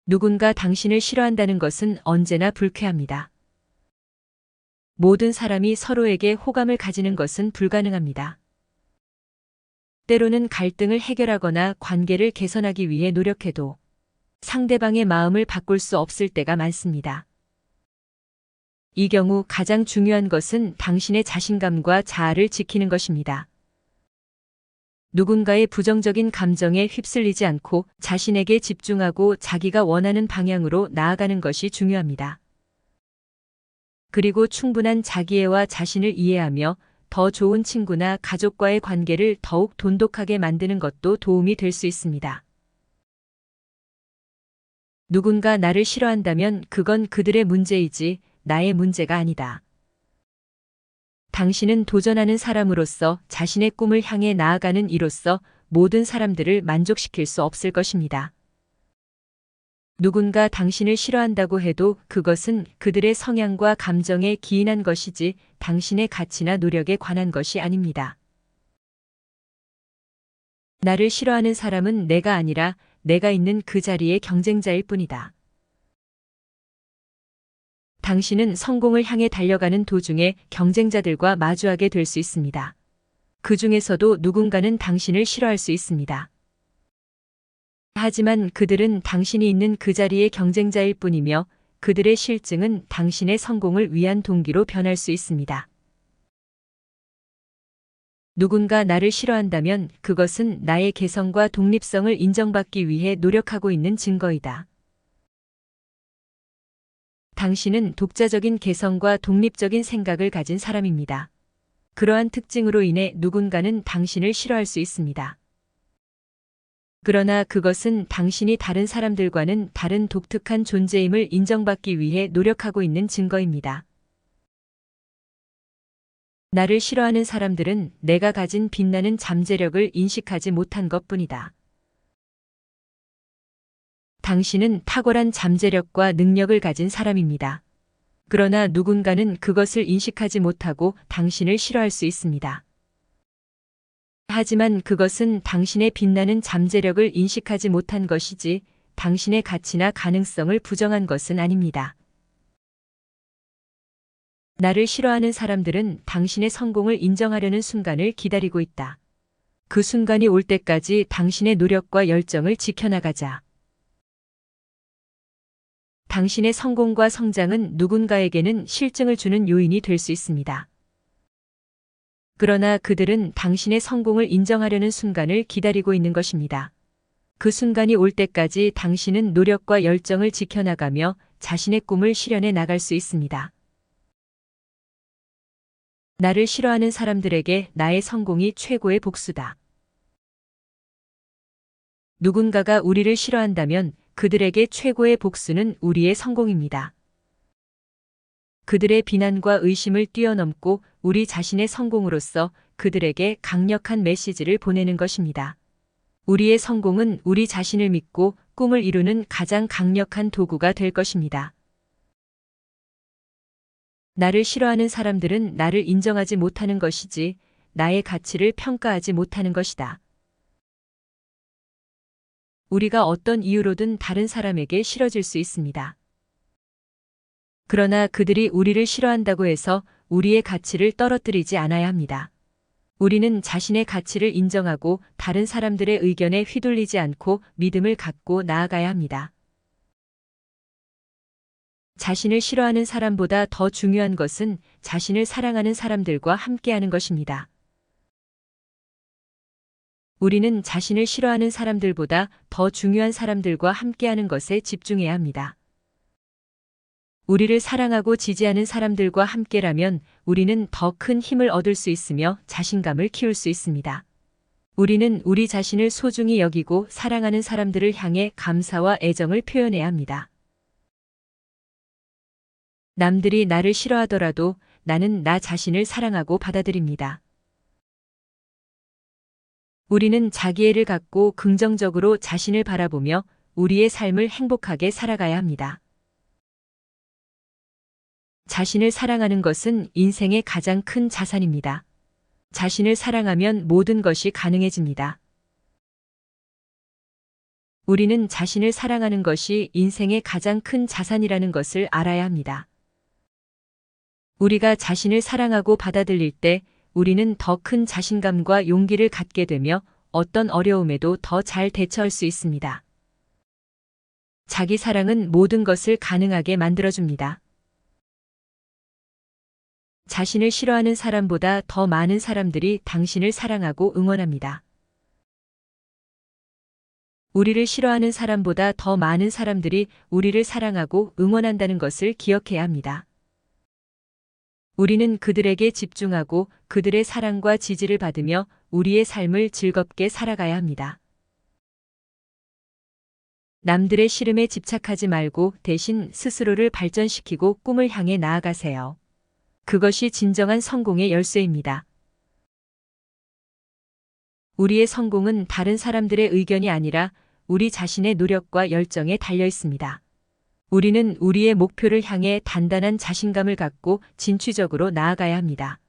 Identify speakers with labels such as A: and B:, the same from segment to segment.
A: 누군가 당신을 싫어한다는 것은 언제나 불쾌합니다. 모든 사람이 서로에게 호감을 가지는 것은 불가능합니다. 때로는 갈등을 해결하거나 관계를 개선하기 위해 노력해도 상대방의 마음을 바꿀 수 없을 때가 많습니다. 이 경우 가장 중요한 것은 당신의 자신감과 자아를 지키는 것입니다. 누군가의 부정적인 감정에 휩쓸리지 않고 자신에게 집중하고 자기가 원하는 방향으로 나아가는 것이 중요합니다. 그리고 충분한 자기애와 자신을 이해하며 더 좋은 친구나 가족과의 관계를 더욱 돈독하게 만드는 것도 도움이 될 수 있습니다. 누군가 나를 싫어한다면 그건 그들의 문제이지 나의 문제가 아니다. 당신은 도전하는 사람으로서 자신의 꿈을 향해 나아가는 이로써 모든 사람들을 만족시킬 수 없을 것입니다. 누군가 당신을 싫어한다고 해도 그것은 그들의 성향과 감정에 기인한 것이지 당신의 가치나 노력에 관한 것이 아닙니다. 나를 싫어하는 사람은 내가 아니라 내가 있는 그 자리의 경쟁자일 뿐이다. 당신은 성공을 향해 달려가는 도중에 경쟁자들과 마주하게 될 수 있습니다. 그 중에서도 누군가는 당신을 싫어할 수 있습니다. 하지만 그들은 당신이 있는 그 자리의 경쟁자일 뿐이며 그들의 실증은 당신의 성공을 위한 동기로 변할 수 있습니다. 누군가 나를 싫어한다면 그것은 나의 개성과 독립성을 인정받기 위해 노력하고 있는 증거이다. 당신은 독자적인 개성과 독립적인 생각을 가진 사람입니다. 그러한 특징으로 인해 누군가는 당신을 싫어할 수 있습니다. 그러나 그것은 당신이 다른 사람들과는 다른 독특한 존재임을 인정받기 위해 노력하고 있는 증거입니다. 나를 싫어하는 사람들은 내가 가진 빛나는 잠재력을 인식하지 못한 것뿐이다. 당신은 탁월한 잠재력과 능력을 가진 사람입니다. 그러나 누군가는 그것을 인식하지 못하고 당신을 싫어할 수 있습니다. 하지만 그것은 당신의 빛나는 잠재력을 인식하지 못한 것이지 당신의 가치나 가능성을 부정한 것은 아닙니다. 나를 싫어하는 사람들은 당신의 성공을 인정하려는 순간을 기다리고 있다. 그 순간이 올 때까지 당신의 노력과 열정을 지켜나가자. 당신의 성공과 성장은 누군가에게는 실증을 주는 요인이 될 수 있습니다. 그러나 그들은 당신의 성공을 인정하려는 순간을 기다리고 있는 것입니다. 그 순간이 올 때까지 당신은 노력과 열정을 지켜나가며 자신의 꿈을 실현해 나갈 수 있습니다. 나를 싫어하는 사람들에게 나의 성공이 최고의 복수다. 누군가가 우리를 싫어한다면 그들에게 최고의 복수는 우리의 성공입니다. 그들의 비난과 의심을 뛰어넘고 우리 자신의 성공으로서 그들에게 강력한 메시지를 보내는 것입니다. 우리의 성공은 우리 자신을 믿고 꿈을 이루는 가장 강력한 도구가 될 것입니다. 나를 싫어하는 사람들은 나를 인정하지 못하는 것이지 나의 가치를 평가하지 못하는 것이다. 우리가 어떤 이유로든 다른 사람에게 싫어질 수 있습니다. 그러나 그들이 우리를 싫어한다고 해서 우리의 가치를 떨어뜨리지 않아야 합니다. 우리는 자신의 가치를 인정하고 다른 사람들의 의견에 휘둘리지 않고 믿음을 갖고 나아가야 합니다. 자신을 싫어하는 사람보다 더 중요한 것은 자신을 사랑하는 사람들과 함께하는 것입니다. 우리는 자신을 싫어하는 사람들보다 더 중요한 사람들과 함께하는 것에 집중해야 합니다. 우리를 사랑하고 지지하는 사람들과 함께라면 우리는 더 큰 힘을 얻을 수 있으며 자신감을 키울 수 있습니다. 우리는 우리 자신을 소중히 여기고 사랑하는 사람들을 향해 감사와 애정을 표현해야 합니다. 남들이 나를 싫어하더라도 나는 나 자신을 사랑하고 받아들입니다. 우리는 자기애를 갖고 긍정적으로 자신을 바라보며 우리의 삶을 행복하게 살아가야 합니다. 자신을 사랑하는 것은 인생의 가장 큰 자산입니다. 자신을 사랑하면 모든 것이 가능해집니다. 우리는 자신을 사랑하는 것이 인생의 가장 큰 자산이라는 것을 알아야 합니다. 우리가 자신을 사랑하고 받아들일 때 우리는 더 큰 자신감과 용기를 갖게 되며 어떤 어려움에도 더 잘 대처할 수 있습니다. 자기 사랑은 모든 것을 가능하게 만들어줍니다. 자신을 싫어하는 사람보다 더 많은 사람들이 당신을 사랑하고 응원합니다. 우리를 싫어하는 사람보다 더 많은 사람들이 우리를 사랑하고 응원한다는 것을 기억해야 합니다. 우리는 그들에게 집중하고 그들의 사랑과 지지를 받으며 우리의 삶을 즐겁게 살아가야 합니다. 남들의 싫음에 집착하지 말고 대신 스스로를 발전시키고 꿈을 향해 나아가세요. 그것이 진정한 성공의 열쇠입니다. 우리의 성공은 다른 사람들의 의견이 아니라 우리 자신의 노력과 열정에 달려 있습니다. 우리는 우리의 목표를 향해 단단한 자신감을 갖고 진취적으로 나아가야 합니다.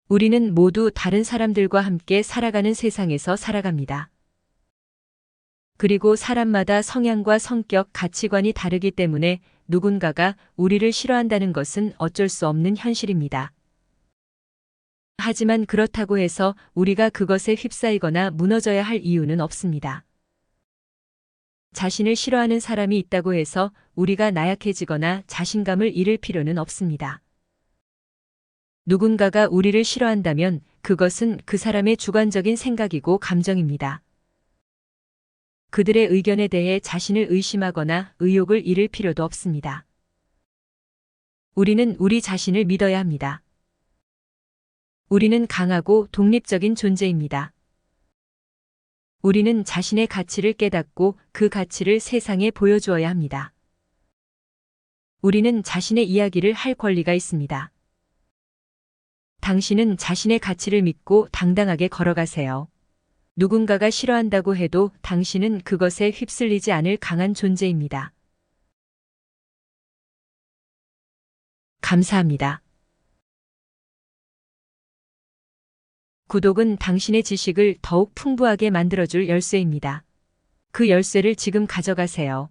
A: 우리는 모두 다른 사람들과 함께 살아가는 세상에서 살아갑니다. 그리고 사람마다 성향과 성격, 가치관이 다르기 때문에 누군가가 우리를 싫어한다는 것은 어쩔 수 없는 현실입니다. 하지만 그렇다고 해서 우리가 그것에 휩싸이거나 무너져야 할 이유는 없습니다. 자신을 싫어하는 사람이 있다고 해서 우리가 나약해지거나 자신감을 잃을 필요는 없습니다. 누군가가 우리를 싫어한다면 그것은 그 사람의 주관적인 생각이고 감정입니다. 그들의 의견에 대해 자신을 의심하거나 의욕을 잃을 필요도 없습니다. 우리는 우리 자신을 믿어야 합니다. 우리는 강하고 독립적인 존재입니다. 우리는 자신의 가치를 깨닫고 그 가치를 세상에 보여주어야 합니다. 우리는 자신의 이야기를 할 권리가 있습니다. 당신은 자신의 가치를 믿고 당당하게 걸어가세요. 누군가가 싫어한다고 해도 당신은 그것에 휩쓸리지 않을 강한 존재입니다. 감사합니다. 구독은 당신의 지식을 더욱 풍부하게 만들어줄 열쇠입니다. 그 열쇠를 지금 가져가세요.